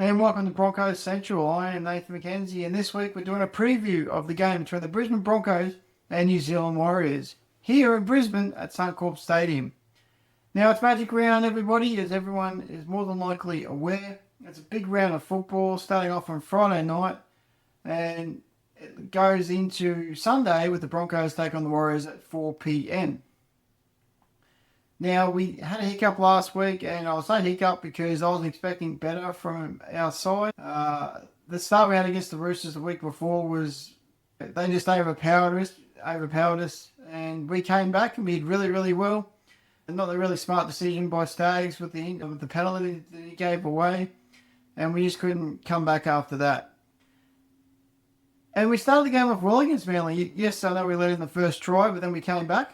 And welcome to Broncos Central. I am Nathan McKenzie, and this week we're doing a preview of the game between the Brisbane Broncos and New Zealand Warriors here in Brisbane at Suncorp Stadium. Now it's Magic Round, everybody, as everyone is more than likely aware. It's a big round of football starting off on Friday night, and it goes into Sunday with the Broncos take on the Warriors at 4 p.m. Now, we had a hiccup last week, and I was saying hiccup because I was expecting better from our side. The start we had against the Roosters the week before was, they just overpowered us, and we came back and we did really, really well. And not a really smart decision by Staggs with the penalty that he gave away, and we just couldn't come back after that. And we started the game off well against Manly. Yes, I know we let in the first try, but then we came back.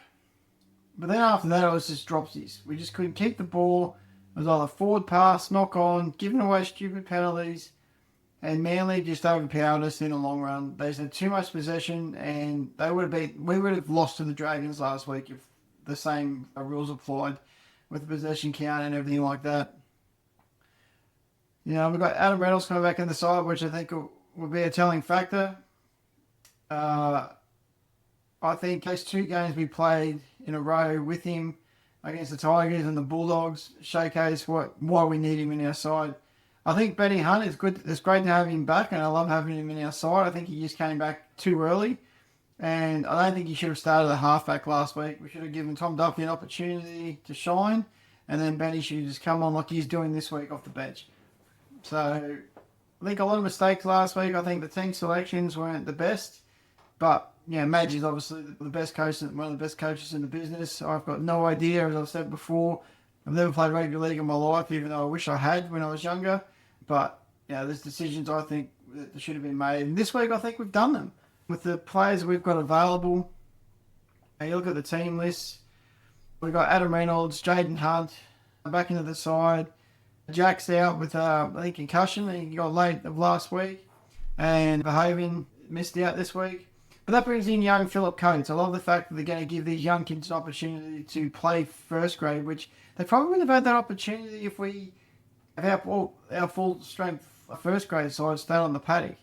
But then after that, it was just dropsies. We just couldn't keep the ball. It was either forward pass, knock on, giving away stupid penalties. And Manly just overpowered us in the long run. They just had too much possession, and we would have lost to the Dragons last week if the same rules applied with the possession count and everything like that. You know, we've got Adam Reynolds coming back in the side, which I think will be a telling factor. I think those two games we played in a row with him against the Tigers and the Bulldogs showcase why we need him in our side. I think Benny Hunt is good. It's great to have him back, and I love having him in our side. I think he just came back too early, and I don't think he should have started a halfback last week. We should have given Tom Duffy an opportunity to shine, and then Benny should just come on like he's doing this week off the bench. So I think a lot of mistakes last week. I think the team selections weren't the best, but yeah, Madge is obviously the best coach, one of the best coaches in the business. I've got no idea, as I've said before. I've never played rugby league in my life, even though I wish I had when I was younger. But yeah, there's decisions I think that should have been made. And this week, I think we've done them with the players we've got available. And you look at the team list. We've got Adam Reynolds, Jaden Hunt back into the side. Jack's out with I think concussion. He got late of last week, and Verhoeven missed out this week. But that brings in young Philip Coates. I love the fact that they're going to give these young kids an opportunity to play first grade, which they probably wouldn't have had that opportunity if we have our full strength first grade side stayed on the paddock.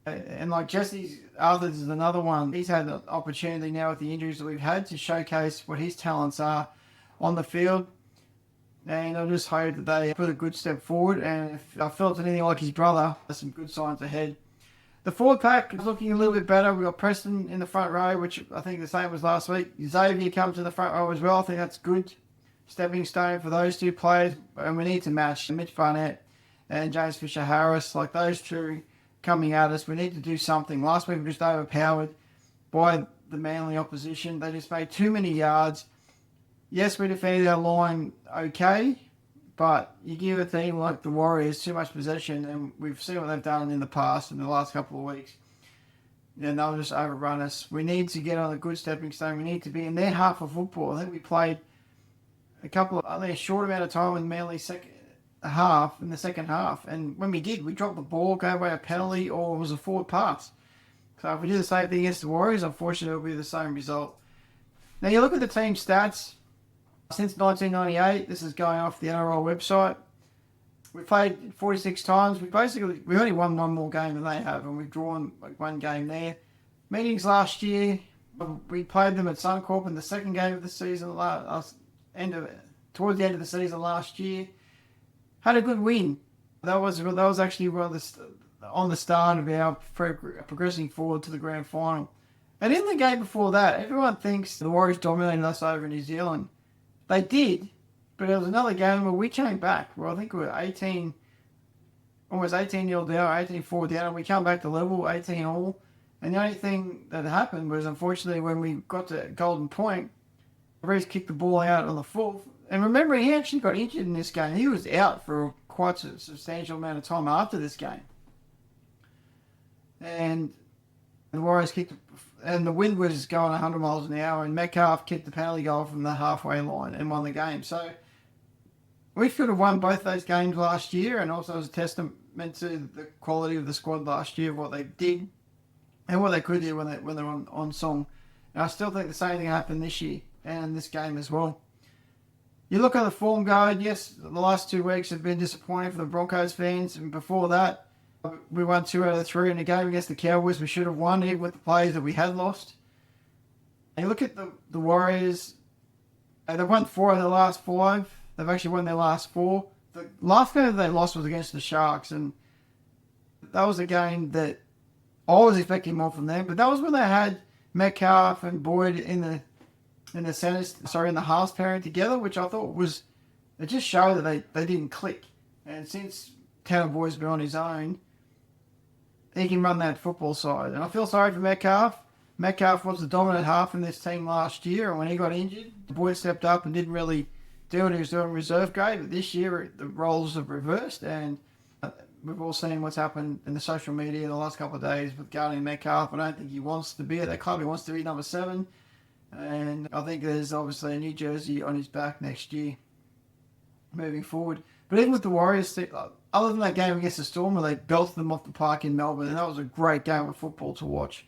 And like Jesse's others is another one. He's had the opportunity now with the injuries that we've had to showcase what his talents are on the field. And I just hope that they put a good step forward. And if I felt anything like his brother, there's some good signs ahead. The forward pack is looking a little bit better. We've got Preston in the front row, which I think the same as last week. Xavier comes in the front row as well. I think that's good stepping stone for those two players. And we need to match Mitch Barnett and James Fisher-Harris. Like those two coming at us, we need to do something. Last week we were just overpowered by the Manly opposition. They just made too many yards. Yes, we defended our line okay, but you give a team like the Warriors too much possession, and we've seen what they've done in the past in the last couple of weeks. And they'll just overrun us. We need to get on a good stepping stone. We need to be in their half of football. I think we played a short amount of time with Manly's in the second half. And when we did, we dropped the ball, gave away a penalty, or it was a forward pass. So if we do the same thing against the Warriors, unfortunately, it'll be the same result. Now you look at the team stats. Since 1998, this is going off the NRL website. We've played 46 times. We only won one more game than they have, and we've drawn one game there. Meetings last year, we played them at Suncorp in the second game of the season, towards the end of the season last year. Had a good win. That was actually on the start of our progressing forward to the grand final. And in the game before that, everyone thinks the Warriors dominated us over New Zealand. They did, but there was another game where we came back. Well, I think we were almost 18-0 down, 18-4 down, and we come back to level 18-all. And the only thing that happened was, unfortunately, when we got to Golden Point, Reece kicked the ball out on the fourth. And remember, he actually got injured in this game. He was out for quite a substantial amount of time after this game. And the Warriors kicked, and the wind was going 100 miles an hour, and Metcalf kicked the penalty goal from the halfway line and won the game. So we could have won both those games last year, and also as a testament to the quality of the squad last year, what they did and what they could do when they're on song. And I still think the same thing happened this year and this game as well. you look at the form going, yes, the last 2 weeks have been disappointing for the Broncos fans. And before that, we won 2 out of 3 in a game against the Cowboys. We should have won, even with the players that we had lost. And you look at the Warriors, they've won 4 of their last 5. They've actually won their last 4. The last game that they lost was against the Sharks, and that was a game that I was expecting more from them. But that was when they had Metcalf and Boyd in the centers, in the halves pairing together, which I thought it just showed that they didn't click. And since Tanner Boyd's been on his own, he can run that football side. And I feel sorry for Metcalf. Metcalf was the dominant half in this team last year, and when he got injured, Boyd stepped up and didn't really do what he was doing in reserve grade. But this year, the roles have reversed, and we've all seen what's happened in the social media the last couple of days with Gardner Metcalf. I don't think he wants to be at that club. He wants to be number 7. And I think there's obviously a new jersey on his back next year moving forward. But even with the Warriors, other than that game against the Storm where they belted them off the park in Melbourne, and that was a great game of football to watch.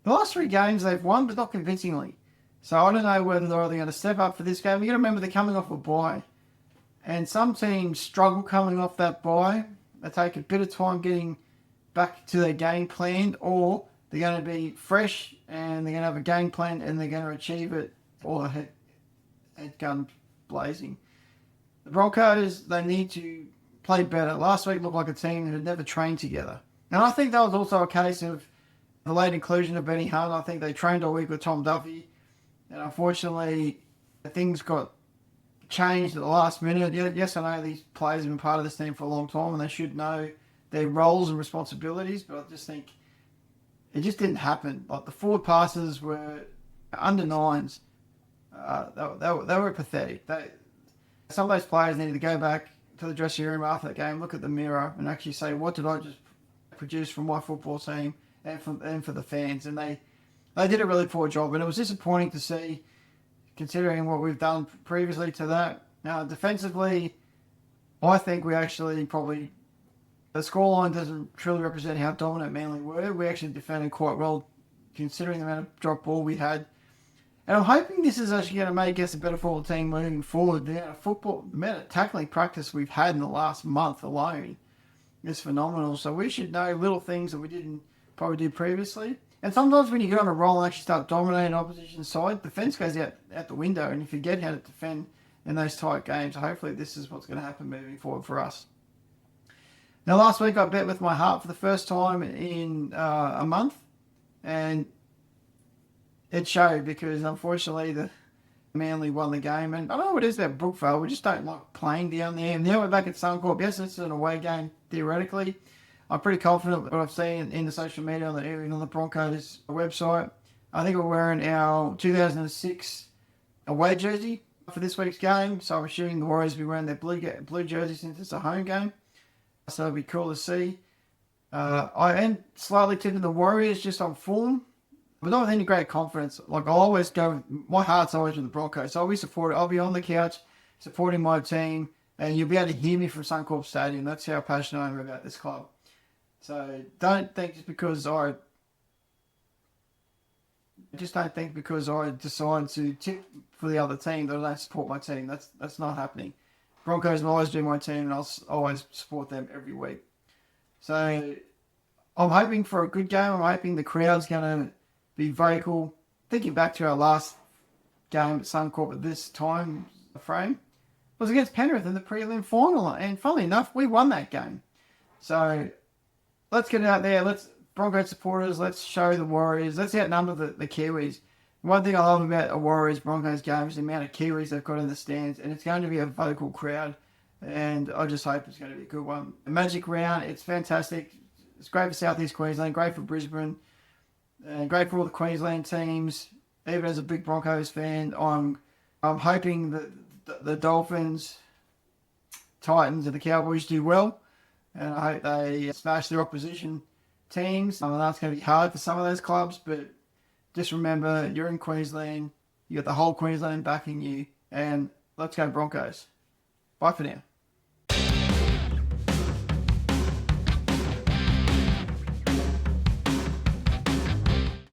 The last 3 games they've won, but not convincingly. So I don't know whether they're going to step up for this game. You got to remember they're coming off a bye. And some teams struggle coming off that bye. They take a bit of time getting back to their game plan, or they're going to be fresh and they're going to have a game plan and they're going to achieve it all head gun blazing. The Broncos, they need to play better. Last week looked like a team that had never trained together. And I think that was also a case of the late inclusion of Benny Hunt. I think they trained all week with Tom Duffy. And unfortunately, things got changed at the last minute. Yes, I know these players have been part of this team for a long time and they should know their roles and responsibilities, but I just think it just didn't happen. Like the forward passes were under 9s. They were pathetic. Some of those players needed to go back to the dressing room after that game, look at the mirror and actually say, what did I just produce from my football team and for the fans? And they did a really poor job, and it was disappointing to see, considering what we've done previously to that. Now, defensively, I think we actually probably, the scoreline doesn't truly represent how dominant Manly were. We actually defended quite well, considering the amount of drop ball we had. And I'm hoping this is actually going to make us a better football team moving forward. The amount of tackling practice we've had in the last month alone is phenomenal. So we should know little things that we didn't probably do previously. And sometimes when you get on a roll and actually start dominating opposition side, defence goes out the window and you forget how to defend in those tight games. So hopefully this is what's going to happen moving forward for us. Now, last week I bet with my heart for the first time in a month, and it showed because unfortunately the Manly won the game. And I don't know what it is about Brookvale. We just don't like playing down there. And now we're back at Suncorp. Yes, it's an away game theoretically. I'm pretty confident what I've seen in the social media on the Broncos website. I think we're wearing our 2006 away jersey for this week's game. So I'm assuming the Warriors will be wearing their blue jersey since it's a home game. So it'll be cool to see. I am slightly tipping the Warriors just on form, but not with any great confidence. Like I'll always go, my heart's always with the Broncos. So I'll be on the couch supporting my team, and you'll be able to hear me from Suncorp Stadium. That's how passionate I am about this club. So don't think just because I decide to tip for the other team that I don't support my team. That's not happening. Broncos will always do my team, and I'll always support them every week. So I'm hoping for a good game. I'm hoping the crowd's going to be vocal. Thinking back to our last game at Suncorp at this time frame was against Penrith in the prelim final, and funnily enough, we won that game. So let's get it out there. Broncos supporters, let's show the Warriors. Let's outnumber the Kiwis. One thing I love about a Warriors-Broncos game is the amount of Kiwis they've got in the stands, and it's going to be a vocal crowd, and I just hope it's going to be a good one. The Magic Round, it's fantastic. It's great for South East Queensland, great for Brisbane, and great for all the Queensland teams. Even as a big Broncos fan, I'm hoping that the Dolphins, Titans, and the Cowboys do well, and I hope they smash their opposition teams. I mean, that's going to be hard for some of those clubs, but just remember, you're in Queensland, you got the whole Queensland backing you, and let's go Broncos. Bye for now.